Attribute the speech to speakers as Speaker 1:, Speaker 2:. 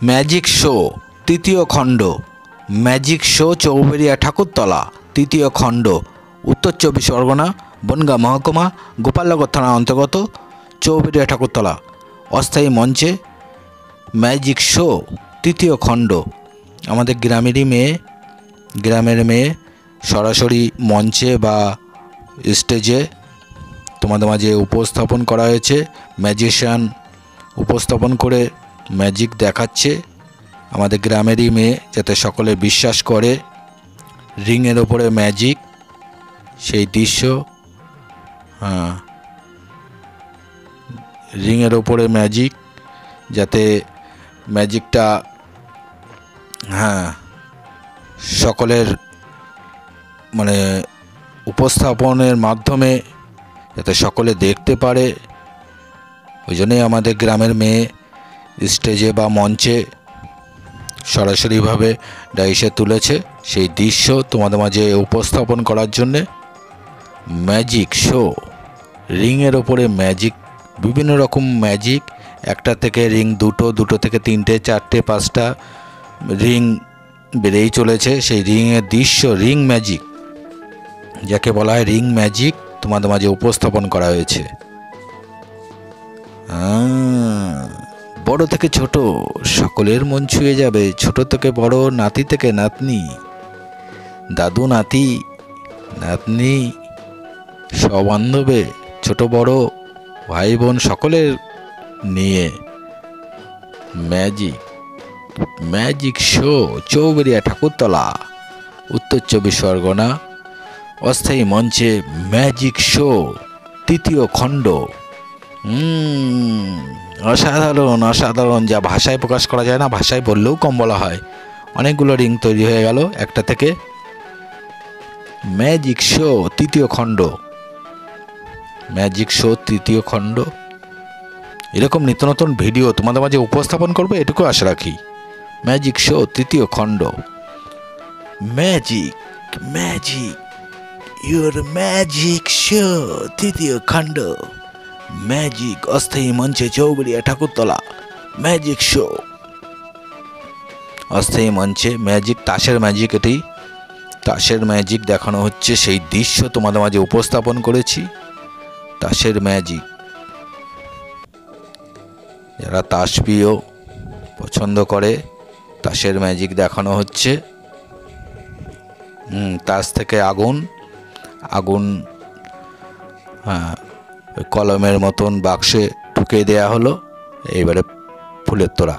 Speaker 1: Magic show তৃতীয় খণ্ড। Magic show চৌবেড়িয়া Thakurtala তৃতীয় খণ্ড, উত্তর চব্বিশ পরগনা, বনগাঁ মহকুমা, গোপালনগর থানা অন্তর্গত, চৌবেড়িয়া ঠাকুরতলা। অস্থায়ী মঞ্চে ম্যাজিক শো তৃতীয় খণ্ড। আমাদের গ্রামের মেয়ে সরাসরি মঞ্চে বা স্টেজে তোমাদের মাঝে উপস্থাপন করা হয়েছে। ম্যাজিশিয়ান উপস্থাপন করে ম্যাজিক দেখাচ্ছে। আমাদের গ্রামেরই মেয়ে, যাতে সকলে বিশ্বাস করে রিংয়ের ওপরে ম্যাজিক, সেই দৃশ্য। রিংয়ের ওপরে ম্যাজিক, যাতে ম্যাজিকটা সকলের উপস্থাপনের মাধ্যমে যাতে সকলে দেখতে পারে, ওই জন্যই আমাদের গ্রামের মেয়ে স্টেজে বা মঞ্চে সরাসরিভাবে ডাইসে তুলেছে। সেই দৃশ্য তোমাদের মাঝে উপস্থাপন করার জন্যে ম্যাজিক শো। রিংয়ের ওপরে ম্যাজিক, বিভিন্ন রকম ম্যাজিক, একটা থেকে রিং দুটো থেকে তিনটে, চারটে, পাঁচটা রিং বেড়েই চলেছে। সেই রিংয়ের দৃশ্য, রিং ম্যাজিক, যাকে বলা হয় রিং ম্যাজিক, তোমাদের মাঝে উপস্থাপন করা হয়েছে। বড় থেকে ছোট সকলের মন ছুঁয়ে যাবে, ছোট থেকে বড়, নাতি থেকে নাতনি, দাদু নাতি নাতনি, সব বান্ধবে, ছোট বড় ভাই বোন সকলের নিয়ে ম্যাজিক শো চৌবেড়িয়া ঠাকুরতলা, উত্তর চব্বিশ পরগনা। অস্থায়ী মঞ্চে ম্যাজিক শো তৃতীয় খণ্ড। অসাধারণ, যা ভাষায় প্রকাশ করা যায় না, ভাষায় বললেও কম বলা হয়। অনেকগুলো রিং তৈরি হয়ে গেল একটা থেকে। ম্যাজিক শো তৃতীয় খণ্ড, ম্যাজিক শো তৃতীয় খণ্ড। এরকম নিত্য নতুন ভিডিও তোমাদের মাঝে উপস্থাপন করবে, এটুকু আশা রাখি। ম্যাজিক শো তৃতীয় খণ্ড। ম্যাজিক ইউর ম্যাজিক শো তৃতীয় খণ্ড। ম্যাজিক অস্থায়ী মঞ্চে চৌবেড়িয়া ঠাকুরতলা ম্যাজিক শো। অস্থায়ী মঞ্চে ম্যাজিক, তাসের ম্যাজিক, এটি তাসের ম্যাজিক দেখানো হচ্ছে। সেই দৃশ্য তোমাদের মাঝে উপস্থাপন করেছি। তাসের ম্যাজিক, যারা তাস প্রিয়, পছন্দ করে, তাসের ম্যাজিক দেখানো হচ্ছে। তাস থেকে আগুন কলমের মতন বাক্সে ঢুকিয়ে দেয়া হলো। এইবারে ফুলের তোড়া।